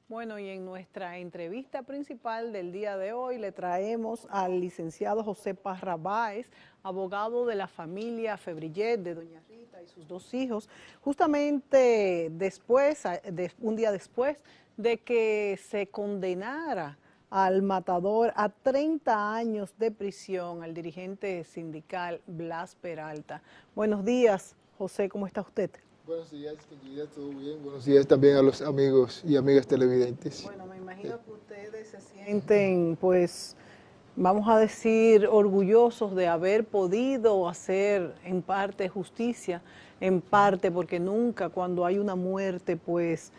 Bueno, y en nuestra entrevista principal del día de hoy le traemos al licenciado José Parra Báez, abogado de la familia Febrillet, de doña Rita y sus dos hijos, justamente un día después de que se condenara al matador a 30 años de prisión, al dirigente sindical Blas Peralta. Buenos días, José, ¿cómo está usted? Buenos días, querida, ¿todo bien? Buenos días también a los amigos y amigas televidentes. Bueno, me imagino que ustedes se sienten, pues, vamos a decir, orgullosos de haber podido hacer en parte justicia, en parte porque nunca cuando hay una muerte, pues,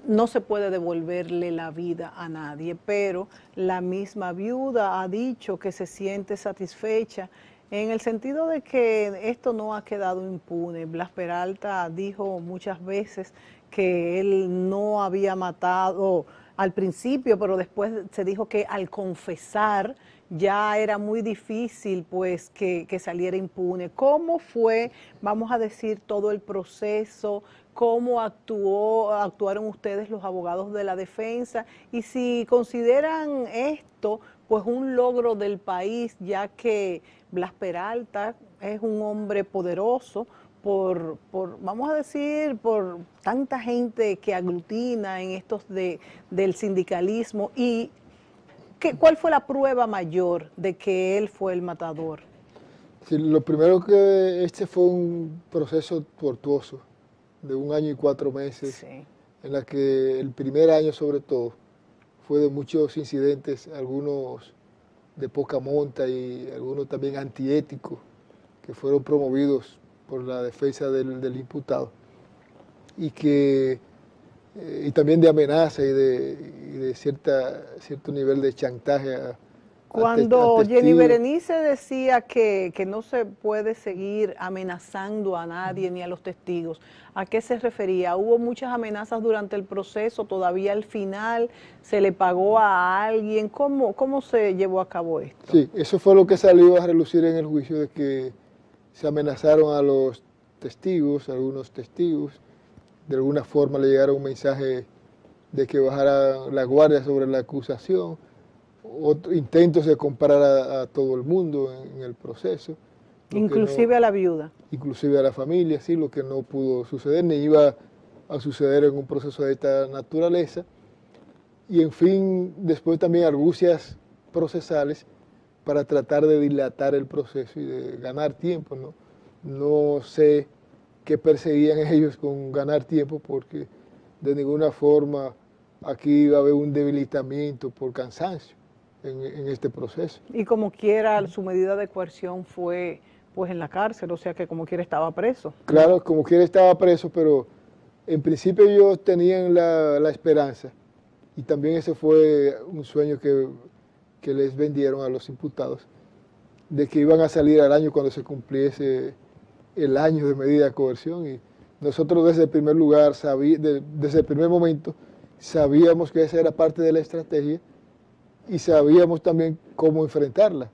no se puede devolverle la vida a nadie, pero la misma viuda ha dicho que se siente satisfecha en el sentido de que esto no ha quedado impune. Blas Peralta dijo muchas veces que él no había matado al principio, pero después se dijo que al confesar ya era muy difícil pues que saliera impune. ¿Cómo fue, vamos a decir, todo el proceso? ¿Cómo actuaron ustedes los abogados de la defensa? Y si consideran esto pues un logro del país, ya que Blas Peralta es un hombre poderoso, vamos a decir, por tanta gente que aglutina en estos del sindicalismo. ¿Y cuál fue la prueba mayor de que él fue el matador? Sí, lo primero que este fue un proceso tortuoso de 1 año y 4 meses, Sí. en la que el primer año sobre todo fue de muchos incidentes, algunos de poca monta y algunos también antiéticos, que fueron promovidos por la defensa del imputado, y también de amenaza y de cierto nivel de chantaje a Cuando Jenny testigos. Berenice decía que no se puede seguir amenazando a nadie ni a los testigos, ¿a qué se refería? ¿Hubo muchas amenazas durante el proceso? ¿Todavía al final se le pagó a alguien? ¿Cómo se llevó a cabo esto? Sí, eso fue lo que salió a relucir en el juicio, de que se amenazaron a los testigos, algunos testigos, de alguna forma le llegaron un mensaje de que bajara la guardia sobre la acusación, intentos de comparar a todo el mundo en el proceso. Inclusive a la viuda. Inclusive a la familia, sí, lo que no pudo suceder, ni iba a suceder en un proceso de esta naturaleza. Y en fin, después también argucias procesales para tratar de dilatar el proceso y de ganar tiempo, ¿no? No sé qué perseguían ellos con ganar tiempo, porque de ninguna forma aquí va a haber un debilitamiento por cansancio en este proceso. Y como quiera, su medida de coerción fue pues en la cárcel, o sea que como quiera estaba preso. Claro, como quiera estaba preso, pero en principio ellos tenían la esperanza, y también ese fue un sueño que les vendieron a los imputados, de que iban a salir al año cuando se cumpliese el año de medida de coerción. Y nosotros desde el primer lugar, desde el primer momento, sabíamos que esa era parte de la estrategia y sabíamos también cómo enfrentarla.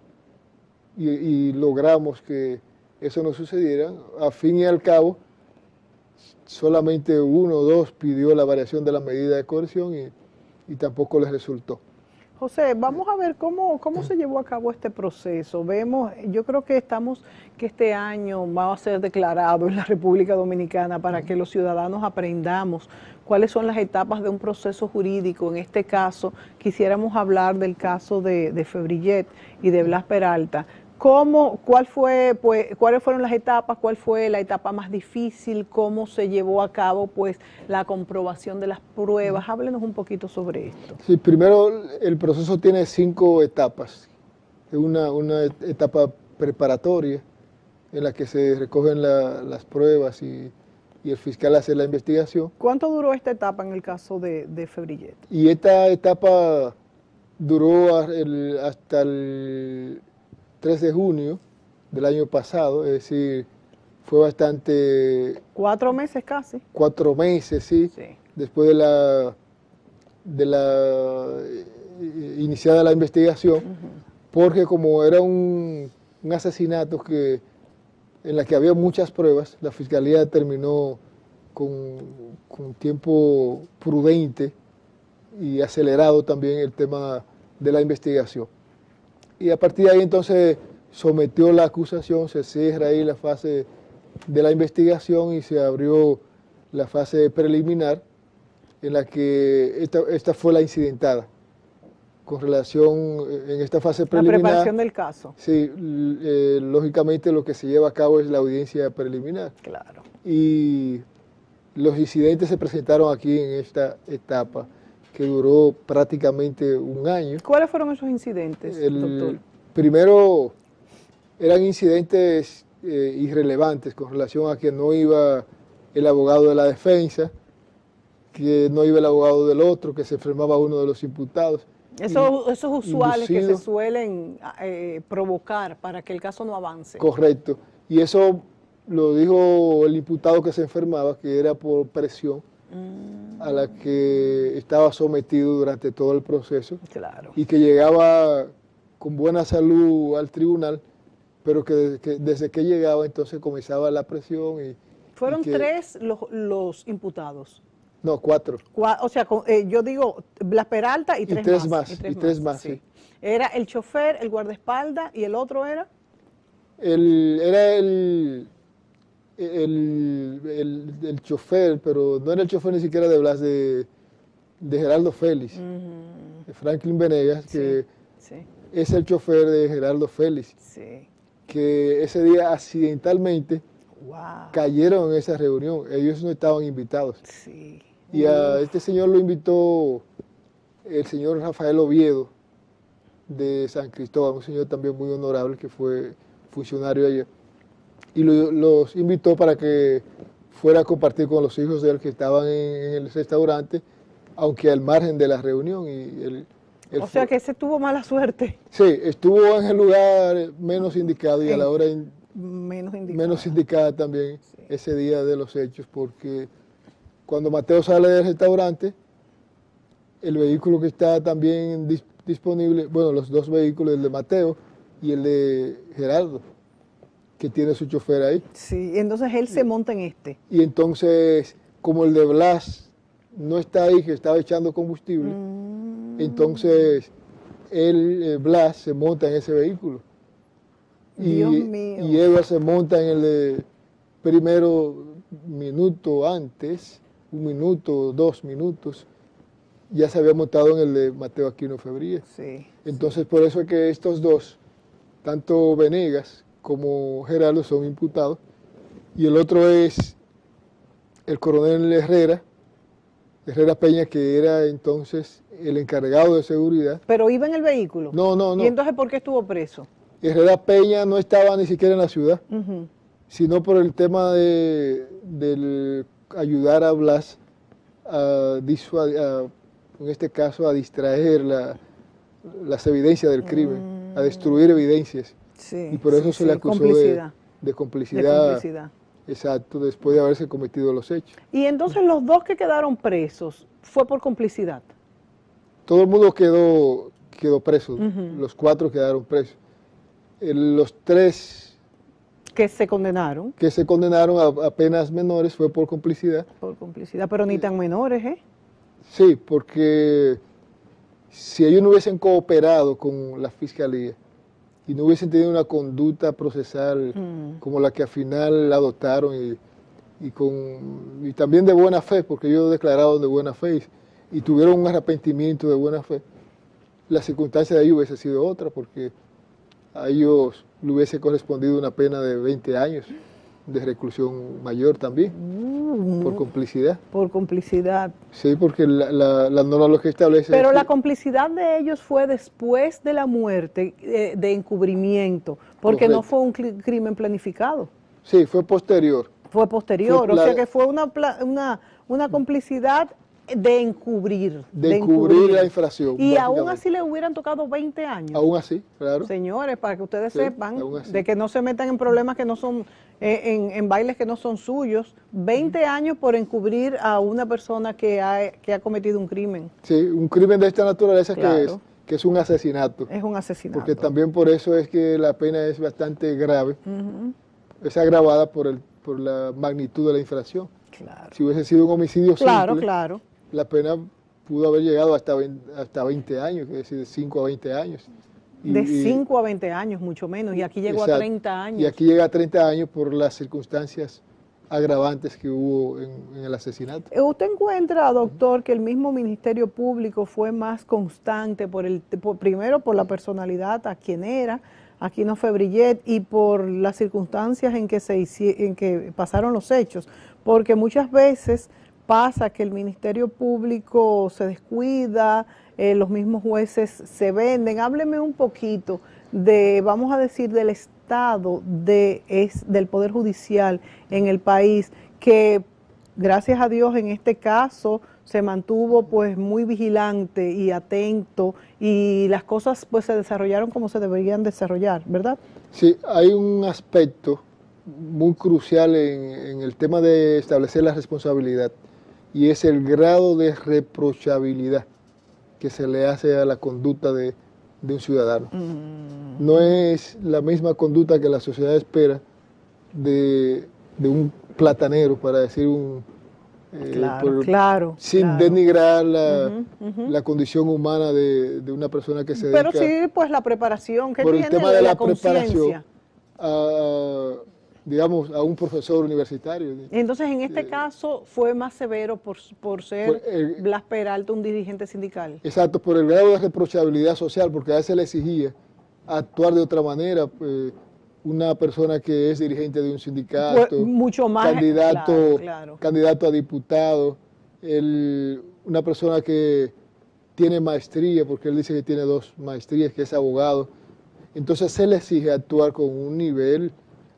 Y logramos que eso no sucediera. A fin y al cabo, solamente 1 o 2 pidió la variación de la medida de coerción y tampoco les resultó. José, vamos a ver cómo se llevó a cabo este proceso. Yo creo que este año va a ser declarado en la República Dominicana para que los ciudadanos aprendamos cuáles son las etapas de un proceso jurídico. En este caso, quisiéramos hablar del caso de Febrillet y de Blas Peralta. ¿Cuáles fueron las etapas? ¿Cuál fue la etapa más difícil? ¿Cómo se llevó a cabo pues la comprobación de las pruebas? Háblenos un poquito sobre esto. Sí, primero el proceso tiene 5 etapas. Una etapa preparatoria en la que se recogen las pruebas y el fiscal hace la investigación. ¿Cuánto duró esta etapa en el caso de Febrillet? Y esta etapa duró hasta el 3 de junio del año pasado, es decir, fue bastante... 4 meses casi. 4 meses, sí. Después de la iniciada la investigación, porque como era un asesinato en la que había muchas pruebas, la fiscalía determinó con tiempo prudente y acelerado también el tema de la investigación. Y a partir de ahí entonces sometió la acusación, se cierra ahí la fase de la investigación y se abrió la fase preliminar, en la que esta fue la incidentada. Con relación en esta fase preliminar. La preparación del caso. Sí, lógicamente lo que se lleva a cabo es la audiencia preliminar. Claro. Y los incidentes se presentaron aquí en esta etapa, que duró prácticamente un año. ¿Cuáles fueron esos incidentes, doctor? Primero, eran incidentes irrelevantes con relación a que no iba el abogado de la defensa, que no iba el abogado del otro, que se enfermaba uno de los imputados. Esos usuales que inducido, se suelen provocar para que el caso no avance. Correcto. Y eso lo dijo el imputado que se enfermaba, que era por presión a la que estaba sometido durante todo el proceso. Claro. Y que llegaba con buena salud al tribunal, pero que desde que llegaba entonces comenzaba la presión. ¿Fueron tres los imputados? No, 4. O sea, yo digo Blas Peralta y tres más. Y tres más, sí. ¿Era el chofer, el guardaespaldas y el otro era? Era el chofer, pero no era el chofer ni siquiera de Blas, de Geraldo Félix, de Franklin Venegas, que es el chofer de Geraldo Félix, que ese día accidentalmente cayeron en esa reunión. Ellos no estaban invitados. Y a este señor lo invitó el señor Rafael Oviedo de San Cristóbal, un señor también muy honorable que fue funcionario allá. Y los invitó para que fuera a compartir con los hijos de él que estaban en el restaurante, aunque al margen de la reunión. O sea que ese tuvo mala suerte. Sí, estuvo en el lugar menos indicado y a la hora menos indicada también ese día de los hechos, porque cuando Mateo sale del restaurante, el vehículo que está también disponible, bueno, los dos vehículos, el de Mateo y el de Geraldo, que tiene su chofer ahí. Sí, entonces él se monta en este. Y entonces, como el de Blas no está ahí, que estaba echando combustible, entonces Blas se monta en ese vehículo. Dios mío. Y Edward se monta en el de primero minuto antes, 1 minuto, 2 minutos, ya se había montado en el de Mateo Aquino Febríez. Entonces, por eso es que estos dos, tanto Venegas como Geraldo, son imputados. Y el otro es el coronel Herrera Peña, que era entonces el encargado de seguridad. ¿Pero iba en el vehículo? No. ¿Y entonces por qué estuvo preso? Herrera Peña no estaba ni siquiera en la ciudad, sino por el tema del ayudar a Blas en este caso a distraer las evidencias del crimen, a destruir evidencias. Y por eso se le acusó de complicidad. Exacto, después de haberse cometido los hechos. Y entonces los dos que quedaron presos, ¿fue por complicidad? Todo el mundo quedó preso, los 4 quedaron presos. Los 3 que se condenaron a penas menores fue por complicidad. Por complicidad, pero ni tan menores, ¿eh? Sí, porque si ellos no hubiesen cooperado con la fiscalía y no hubiesen tenido una conducta procesal como la que al final adoptaron y también de buena fe, porque ellos declararon de buena fe y tuvieron un arrepentimiento de buena fe, la circunstancia de ellos hubiese sido otra, porque a ellos le hubiese correspondido una pena de 20 años de reclusión mayor también, por complicidad. Por complicidad. Sí, porque la norma lo que establece... Pero la complicidad de ellos fue después de la muerte, de encubrimiento, porque no fue un crimen planificado. Sí, fue posterior. Fue posterior, o sea que fue una complicidad de encubrir. De encubrir la infracción. Y aún así le hubieran tocado 20 años. Aún así, claro. Señores, para que ustedes sepan, de que no se metan en problemas que no son, en bailes que no son suyos, 20 años por encubrir a una persona que ha cometido un crimen. Sí, un crimen de esta naturaleza, claro, que es un asesinato. Es un asesinato. Porque también por eso es que la pena es bastante grave. Es agravada por la magnitud de la infracción. claro. Si hubiese sido un homicidio Claro, simple, claro. la pena pudo haber llegado hasta 20 años, es decir, de 5 a 20 años. De 5 a 20 años, mucho menos, y aquí llegó exacto, a 30 años. Y aquí llega a 30 años por las circunstancias agravantes que hubo en el asesinato. ¿Usted encuentra, doctor, que el mismo Ministerio Público fue más constante primero por la personalidad a quien era, Aquino Febrillet, y por las circunstancias en que pasaron los hechos? Porque muchas veces pasa que el Ministerio Público se descuida, los mismos jueces se venden. Hábleme un poquito vamos a decir, del estado del Poder Judicial en el país, que gracias a Dios en este caso se mantuvo pues muy vigilante y atento, y las cosas pues se desarrollaron como se deberían desarrollar, ¿verdad? Sí, hay un aspecto muy crucial en el tema de establecer la responsabilidad, y es el grado de reprochabilidad que se le hace a la conducta de un ciudadano. No es la misma conducta que la sociedad espera de un platanero, para decir sin denigrar la condición humana de una persona que se dedica. Pero sí, pues la preparación que por tiene, el tema de la conciencia. Digamos, a un profesor universitario. Entonces, en este caso, fue más severo por ser Blas Peralta un dirigente sindical. Exacto, por el grado de reprochabilidad social, porque a él se le exigía actuar de otra manera. Una persona que es dirigente de un sindicato, pues, mucho más, candidato a diputado, una persona que tiene maestría, porque él dice que tiene 2 maestrías, que es abogado. Entonces se le exige actuar con un nivel.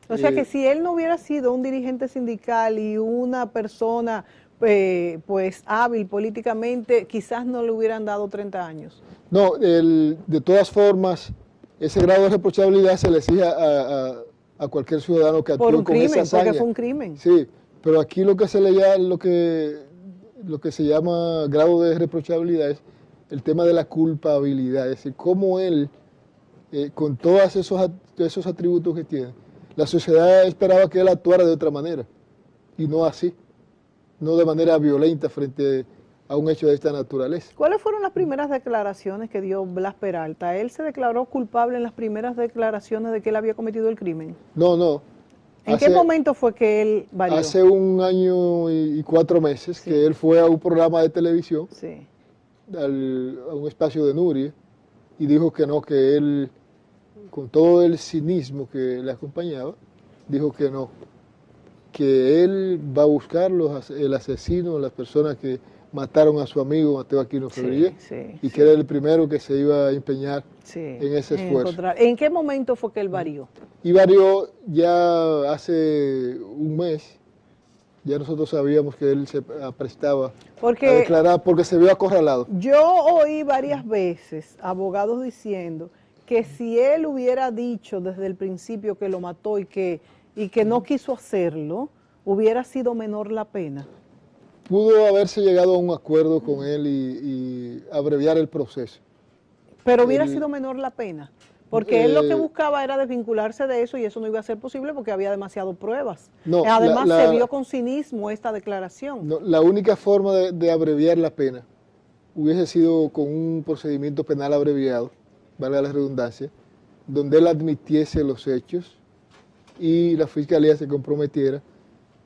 O sea que si él no hubiera sido un dirigente sindical y una persona pues hábil políticamente, quizás no le hubieran dado 30 años. No, de todas formas, ese grado de reprochabilidad se le exige a cualquier ciudadano que actúe con esa hazaña. Porque fue un crimen. Sí, pero aquí lo que se llama grado de reprochabilidad es el tema de la culpabilidad, es decir, cómo él, con todos esos atributos que tiene, la sociedad esperaba que él actuara de otra manera, y no así, no de manera violenta frente a un hecho de esta naturaleza. ¿Cuáles fueron las primeras declaraciones que dio Blas Peralta? ¿Él se declaró culpable en las primeras declaraciones de que él había cometido el crimen? No. ¿En qué momento fue que él varió? Hace 1 año y 4 meses, sí, que él fue a un programa de televisión, sí, a un espacio de Nuria, y dijo que no, que él, con todo el cinismo que le acompañaba, dijo que no, que él va a buscar el asesino, las personas que mataron a su amigo Mateo Aquino Febrillet, y que era el primero que se iba a empeñar en ese esfuerzo. ¿En qué momento fue que él varió? Y varió ya hace 1 mes. Ya nosotros sabíamos que él se prestaba a declarar porque se vio acorralado. Yo oí varias veces abogados diciendo que si él hubiera dicho desde el principio que lo mató y que no quiso hacerlo, hubiera sido menor la pena. Pudo haberse llegado a un acuerdo con él y abreviar el proceso. Pero hubiera sido menor la pena, porque él lo que buscaba era desvincularse de eso, y eso no iba a ser posible porque había demasiadas pruebas. Además, se vio con cinismo esta declaración. No, la única forma de abreviar la pena hubiese sido con un procedimiento penal abreviado, valga la redundancia, donde él admitiese los hechos y la fiscalía se comprometiera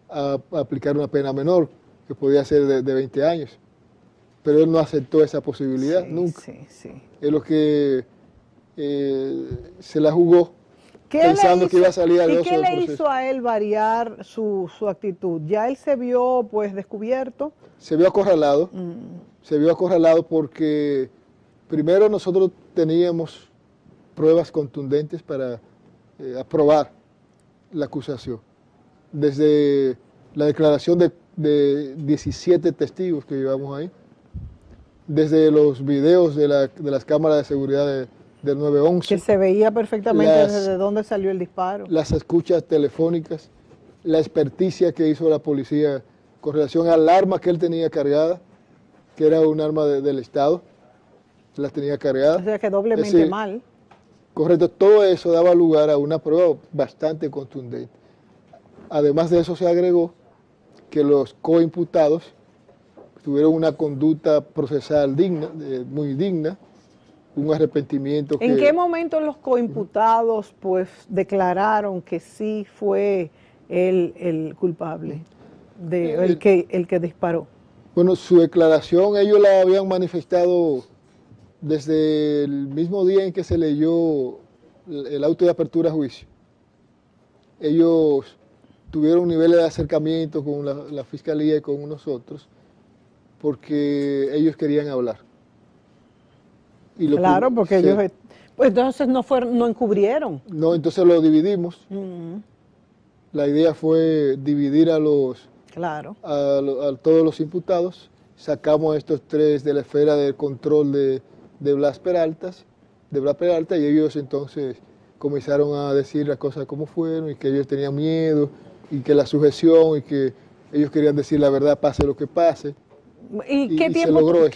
a aplicar una pena menor, que podía ser de 20 años. Pero él no aceptó esa posibilidad nunca. Es lo que se la jugó pensando que iba a salir a ¿Y qué le hizo a él variar su actitud? ¿Ya él se vio pues descubierto? Se vio acorralado. Se vio acorralado porque primero nosotros teníamos pruebas contundentes para aprobar la acusación. Desde la declaración de 17 testigos que llevamos ahí, desde los videos de las cámaras de seguridad del 911. Que se veía perfectamente desde dónde salió el disparo. Las escuchas telefónicas, la experticia que hizo la policía con relación al arma que él tenía cargada, que era un arma del Estado, la tenía cargada. O sea que doblemente mal. Correcto, todo eso daba lugar a una prueba bastante contundente. Además de eso se agregó que los coimputados tuvieron una conducta procesal digna, muy digna, un arrepentimiento. ¿En qué momento los coimputados pues declararon que sí fue el culpable, el que disparó? Bueno, su declaración ellos la habían manifestado desde el mismo día en que se leyó el auto de apertura a juicio. Ellos tuvieron niveles de acercamiento con la fiscalía y con nosotros porque ellos querían hablar. Claro, porque ellos, pues entonces no encubrieron. No, entonces lo dividimos. La idea fue dividir a todos los imputados. Sacamos a estos 3 de la esfera de control de Blas Peralta, y ellos entonces comenzaron a decir las cosas como fueron y que ellos tenían miedo y que la sujeción y que ellos querían decir la verdad pase lo que pase. ¿Y qué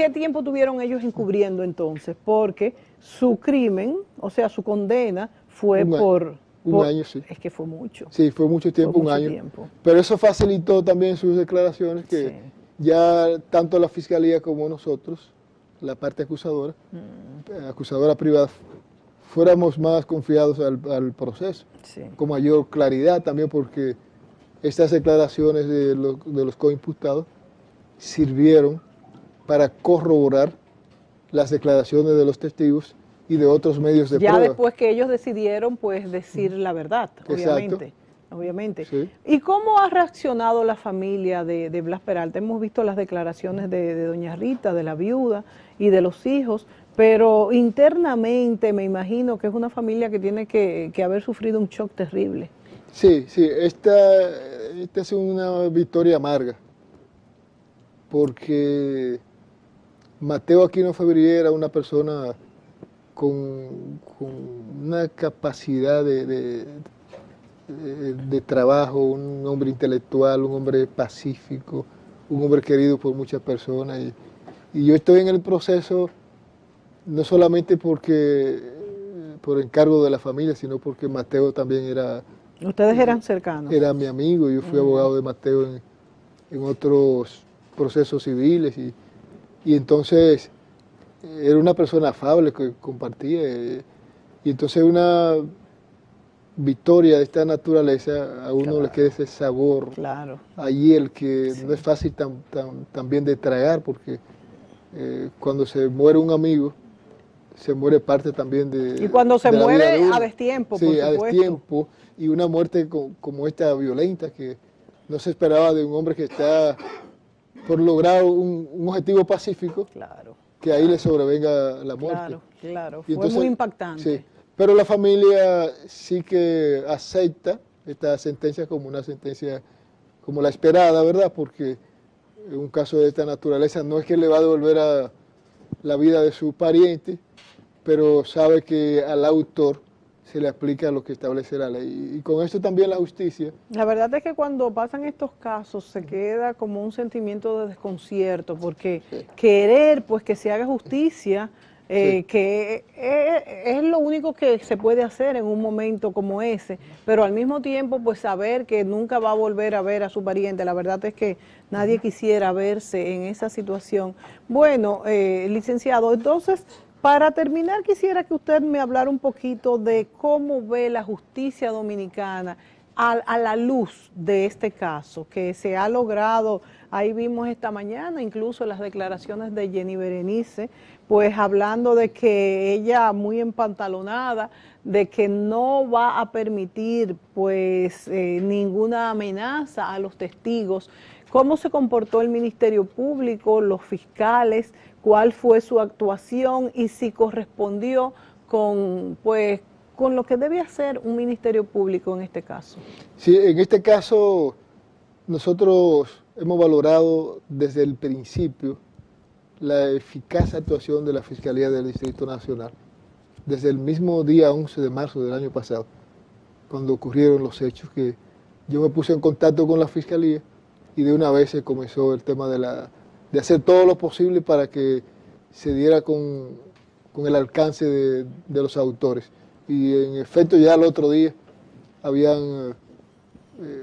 tiempo tuvieron ellos encubriendo entonces? Porque su crimen, o sea, su condena fue un año, sí. Es que fue mucho. Sí, fue mucho tiempo, un año. Pero eso facilitó también sus declaraciones, que ya tanto la fiscalía como nosotros, la parte acusadora, acusadora privada, fuéramos más confiados al proceso, con mayor claridad también, porque estas declaraciones de los coimputados sirvieron para corroborar las declaraciones de los testigos y de otros medios de prueba. Ya después que ellos decidieron pues decir la verdad, obviamente. Sí. ¿Y cómo ha reaccionado la familia de Blas Peralta? Hemos visto las declaraciones de doña Rita, de la viuda y de los hijos, pero internamente me imagino que es una familia que tiene que haber sufrido un shock terrible. Sí, esta es una victoria amarga, porque Mateo Aquino Febrier era una persona con una capacidad de trabajo, un hombre intelectual, un hombre pacífico, un hombre querido por muchas personas. Y yo estoy en el proceso no solamente por encargo de la familia, sino porque Mateo también era... ¿Ustedes eran cercanos? Era mi amigo, yo fui abogado de Mateo en otros procesos civiles y entonces era una persona afable que compartía y entonces una victoria de esta naturaleza a uno le queda ese sabor allí, el que no es fácil tan bien de tragar, porque cuando se muere un amigo se muere parte también de... Y cuando se muere a destiempo, por supuesto. A destiempo, y una muerte como esta violenta, que no se esperaba de un hombre que está por lograr un objetivo pacífico, que ahí le sobrevenga la muerte. Claro, fue muy impactante. Sí, pero la familia sí que acepta esta sentencia como una sentencia como la esperada, ¿verdad? Porque en un caso de esta naturaleza no es que le va a devolver a la vida de su pariente, pero sabe que al autor se le aplica lo que establece la ley. Y con esto también la justicia. La verdad es que cuando pasan estos casos se queda como un sentimiento de desconcierto, porque querer pues que se haga justicia, que es lo único que se puede hacer en un momento como ese, pero al mismo tiempo pues saber que nunca va a volver a ver a su pariente. La verdad es que nadie quisiera verse en esa situación. Bueno, licenciado, entonces... Para terminar, quisiera que usted me hablara un poquito de cómo ve la justicia dominicana a la luz de este caso, que se ha logrado. Ahí vimos esta mañana incluso las declaraciones de Jenny Berenice, pues hablando de que ella muy empantalonada, de que no va a permitir pues ninguna amenaza a los testigos. ¿Cómo se comportó el Ministerio Público, los fiscales? ¿Cuál fue su actuación y si correspondió con lo que debe hacer un Ministerio Público en este caso? Sí, en este caso nosotros hemos valorado desde el principio la eficaz actuación de la Fiscalía del Distrito Nacional, desde el mismo día 11 de marzo del año pasado, cuando ocurrieron los hechos, que yo me puse en contacto con la Fiscalía y de una vez se comenzó el tema de hacer todo lo posible para que se diera con el alcance de los autores. Y en efecto ya el otro día habían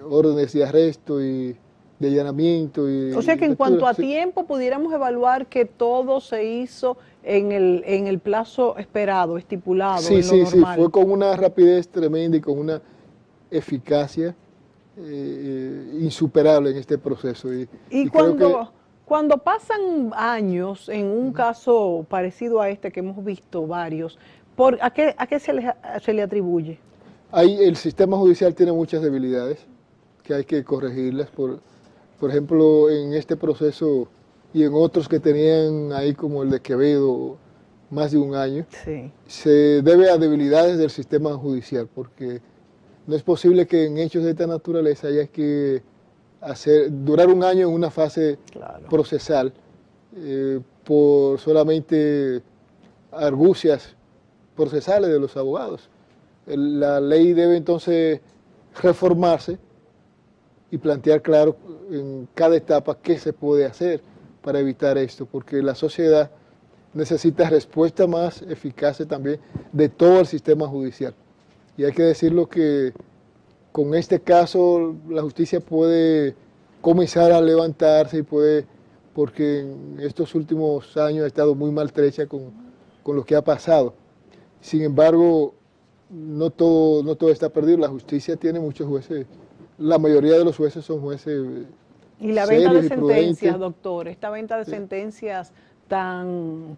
órdenes de arresto y de allanamiento. O sea que en cuanto a sí. tiempo pudiéramos evaluar que todo se hizo en el plazo esperado, estipulado, Sí, en lo sí, sí, normal. fue con una rapidez tremenda y con una eficacia insuperable en este proceso. Y creo que cuando pasan años en un caso parecido a este que hemos visto varios, ¿a qué se le atribuye? el sistema judicial tiene muchas debilidades que hay que corregirlas. Por ejemplo, en este proceso y en otros que tenían ahí como el de Quevedo más de un año, Sí. se debe a debilidades del sistema judicial, porque no es posible que en hechos de esta naturaleza haya que durar un año en una fase Claro. procesal por solamente argucias procesales de los abogados. La ley debe entonces reformarse y plantear claro en cada etapa qué se puede hacer para evitar esto, porque la sociedad necesita respuesta más eficaces también de todo el sistema judicial. Y hay que decirlo que con este caso la justicia puede comenzar a levantarse y porque en estos últimos años ha estado muy maltrecha con lo que ha pasado. Sin embargo, no todo está perdido. La justicia tiene muchos jueces, la mayoría de los jueces son jueces y la venta de serios y sentencias, prudentes. doctor, esta venta de sentencias tan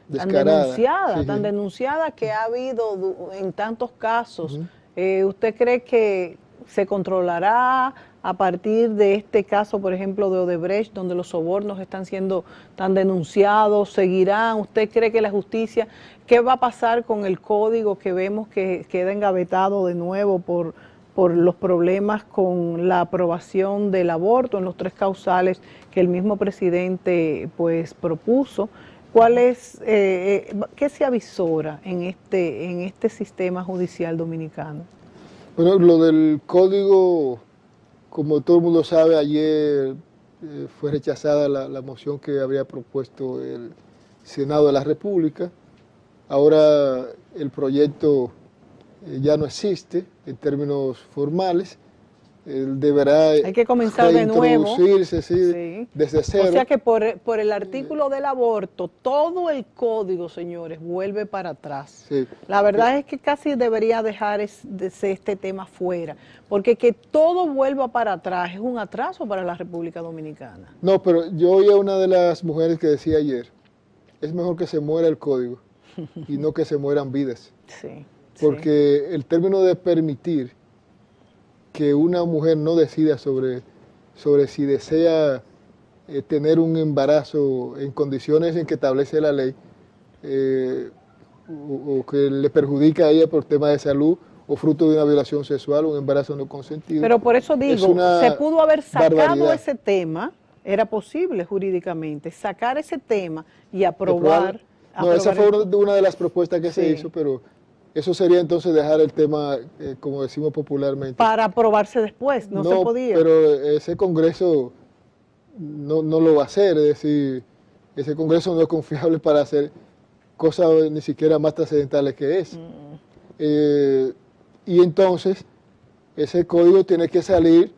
Descarada, denunciada, sí, tan sí. denunciada que ha habido en tantos casos. ¿Usted cree que se controlará a partir de este caso, por ejemplo, de Odebrecht, donde los sobornos están siendo tan denunciados? ¿Seguirán? ¿Usted cree que la justicia, qué va a pasar con el código que vemos que queda engavetado de nuevo por los problemas con la aprobación del aborto en los 3 causales que el mismo presidente pues propuso? ¿Qué se avisora en este sistema judicial dominicano? Bueno, lo del código, como todo el mundo sabe, ayer fue rechazada la moción que había propuesto el Senado de la República. Ahora el proyecto ya no existe en términos formales. Él deberá Hay que comenzar de nuevo. reintroducirse, sí, desde cero. O sea que por el artículo del aborto, todo el código, señores, vuelve para atrás. Sí. La verdad es que casi debería dejar este tema fuera, porque que todo vuelva para atrás es un atraso para la República Dominicana. No, pero yo oí a una de las mujeres que decía ayer, es mejor que se muera el código y no que se mueran vidas. Sí. Porque el término de permitir que una mujer no decida sobre si desea tener un embarazo en condiciones en que establece la ley o que le perjudica a ella por temas de salud o fruto de una violación sexual o un embarazo no consentido. Pero por eso digo, se pudo haber sacado ese tema, era posible jurídicamente, sacar ese tema y aprobar. No, esa fue una de las propuestas que se hizo, pero eso sería entonces dejar el tema, como decimos popularmente. Para aprobarse después, no se podía. Pero ese Congreso no lo va a hacer, es decir, ese Congreso no es confiable para hacer cosas ni siquiera más trascendentales que es. Y entonces, ese código tiene que salir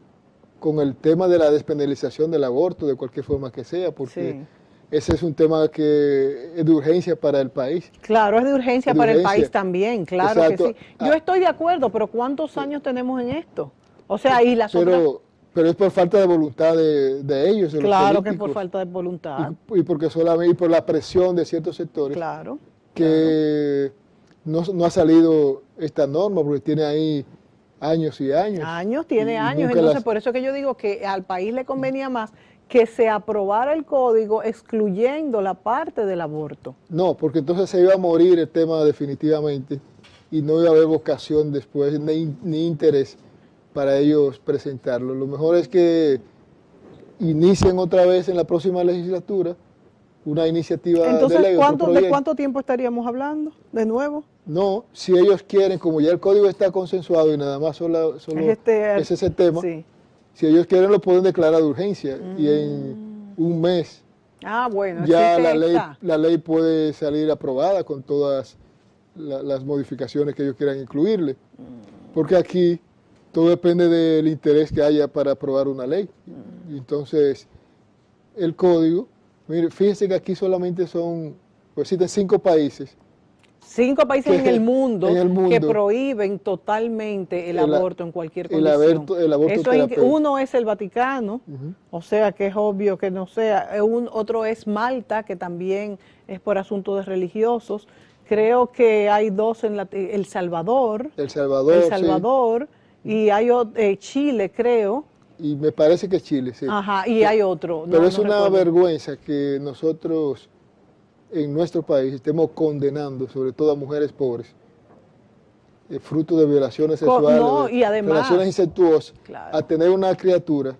con el tema de la despenalización del aborto, de cualquier forma que sea, porque ese es un tema que es de urgencia para el país. Claro, es de urgencia para el país también, claro. Exacto. Que sí. Yo estoy de acuerdo, pero ¿cuántos años tenemos en esto? O sea, y las otras... Pero es por falta de voluntad de ellos, de claro que es por falta de voluntad. Y porque solamente por la presión de ciertos sectores. Claro. Que no ha salido esta norma, porque tiene ahí años y años. Tiene años. Entonces, por eso que yo digo que al país le convenía más que se aprobara el código excluyendo la parte del aborto. No, porque entonces se iba a morir el tema definitivamente y no iba a haber vocación después ni interés para ellos presentarlo. Lo mejor es que inicien otra vez en la próxima legislatura una iniciativa entonces, de ley. ¿de cuánto tiempo estaríamos hablando de nuevo? No, si ellos quieren, como ya el código está consensuado y nada más solo es ese tema, si ellos quieren lo pueden declarar de urgencia y en un mes ya la ley puede salir aprobada con todas las modificaciones que ellos quieran incluirle. Porque aquí todo depende del interés que haya para aprobar una ley. Y entonces, el código, mire, fíjense que aquí solamente pues existen 5 países. 5 países Que en el mundo en que prohíben totalmente el aborto en cualquier el condición. aborto Eso terapéutico. uno es el Vaticano, o sea que es obvio que no sea. Otro es Malta, que también es por asuntos de religiosos. Creo que hay 2 en El Salvador. El Salvador, El Salvador, sí. Y hay Chile, creo. Y me parece que Chile, sí. Ajá, y hay otro. Pero no, es no una recuerdo. vergüenza que nosotros en nuestro país estemos condenando, sobre todo a mujeres pobres, fruto de violaciones sexuales, No, y además, relaciones incestuosas, claro, a tener una criatura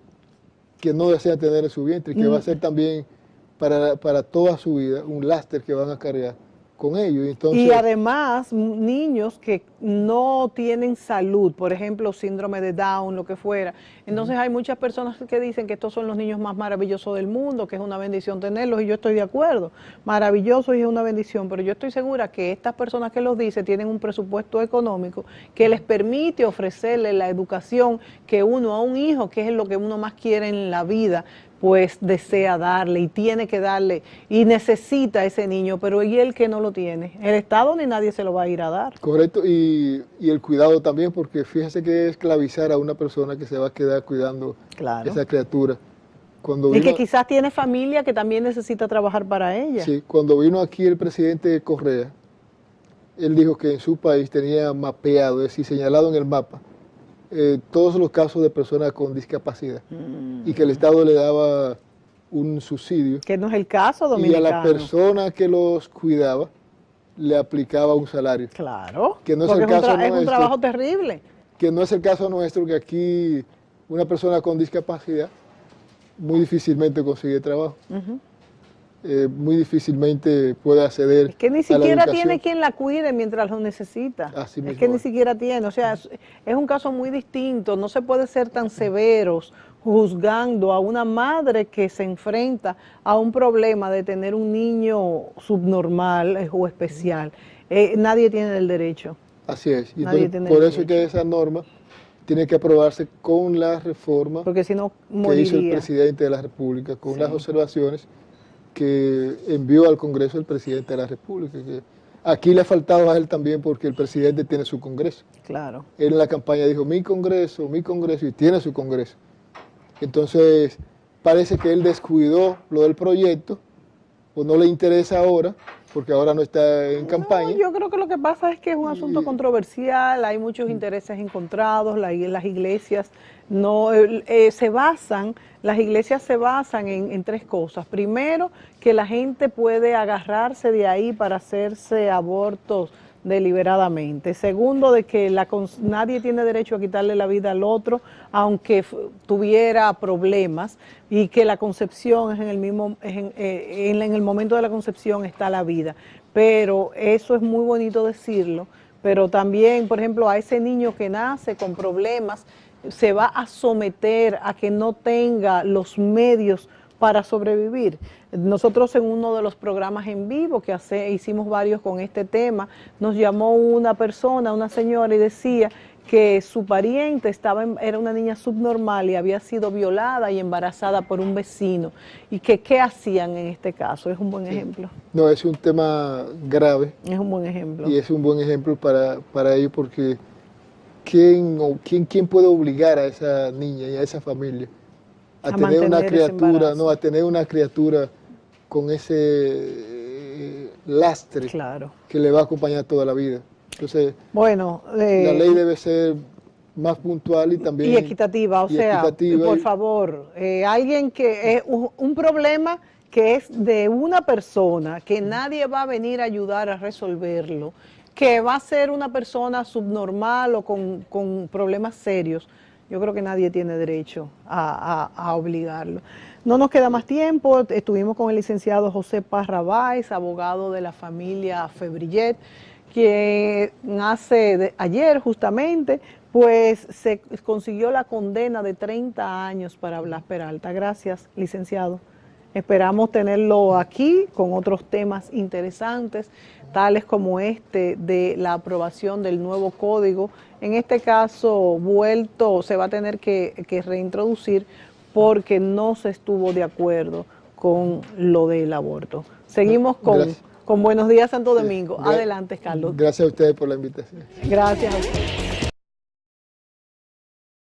que no desea tener en su vientre, que va a ser también para toda su vida un lastre que van a cargar con ellos. Entonces, y además, niños que no tienen salud, por ejemplo, síndrome de Down, lo que fuera. Entonces hay muchas personas que dicen que estos son los niños más maravillosos del mundo, que es una bendición tenerlos, y yo estoy de acuerdo. Maravilloso y es una bendición, pero yo estoy segura que estas personas que los dicen tienen un presupuesto económico que les permite ofrecerle la educación que uno a un hijo, que es lo que uno más quiere en la vida, pues desea darle y tiene que darle y necesita ese niño, pero ¿y él que no lo tiene? El Estado ni nadie se lo va a ir a dar. correcto, y el cuidado también, porque fíjese que es esclavizar a una persona que se va a quedar cuidando esa criatura. Y que quizás tiene familia que también necesita trabajar para ella. Sí, cuando vino aquí el presidente Correa, él dijo que en su país tenía mapeado, es decir, señalado en el mapa, todos los casos de personas con discapacidad y que el Estado le daba un subsidio. Que no es el caso dominicano. Y a la persona que los cuidaba le aplicaba un salario. Claro, que no es el caso nuestro, es un trabajo terrible. Que no es el caso nuestro, que aquí una persona con discapacidad muy difícilmente consigue trabajo. Muy difícilmente puede acceder. Es que ni siquiera tiene quien la cuide mientras lo necesita. Así mismo es que ni siquiera tiene. O sea, es un caso muy distinto. No se puede ser tan severos juzgando a una madre que se enfrenta a un problema de tener un niño subnormal o especial. Nadie tiene el derecho. Así es. Y entonces, por eso es que esa norma tiene que aprobarse con la reforma porque si no, que hizo el presidente de la República, con las observaciones que envió al Congreso el presidente de la República. Que aquí le ha faltado a él también porque el presidente tiene su Congreso. Claro. Él en la campaña dijo, mi Congreso, y tiene su Congreso. Entonces, parece que él descuidó lo del proyecto, o no le interesa ahora, porque ahora no está en campaña. Yo creo que lo que pasa es que es un asunto controversial, hay muchos intereses encontrados, las iglesias no las iglesias se basan en 3 cosas. Primero, que la gente puede agarrarse de ahí para hacerse abortos deliberadamente. Segundo, de que nadie tiene derecho a quitarle la vida al otro, aunque tuviera problemas, y que la concepción es en el momento de la concepción está la vida. Pero eso es muy bonito decirlo, pero también, por ejemplo, a ese niño que nace con problemas, se va a someter a que no tenga los medios para sobrevivir. Nosotros en uno de los programas en vivo que hicimos varios con este tema, nos llamó una persona, una señora, y decía que su pariente era una niña subnormal y había sido violada y embarazada por un vecino. Y que qué hacían en este caso. Es un buen ejemplo. No, es un tema grave. Es un buen ejemplo. Y es un buen ejemplo para ellos, porque ¿quién puede obligar a esa niña y a esa familia a tener una criatura, a tener una criatura con ese lastre que le va a acompañar toda la vida? Entonces, la ley debe ser más puntual y también equitativa, por favor, alguien que es un problema que es de una persona, que nadie va a venir a ayudar a resolverlo, que va a ser una persona subnormal o con problemas serios. Yo creo que nadie tiene derecho a obligarlo. No nos queda más tiempo. Estuvimos con el licenciado José Parra Báez, abogado de la familia Febrillet, que ayer justamente, pues se consiguió la condena de 30 años para Blas Peralta. Gracias, licenciado. Esperamos tenerlo aquí con otros temas interesantes, tales como de la aprobación del nuevo código. En este caso, se va a tener que reintroducir porque no se estuvo de acuerdo con lo del aborto. Seguimos con Buenos Días Santo Domingo. Adelante, Carlos. Gracias a ustedes por la invitación. Gracias a ustedes.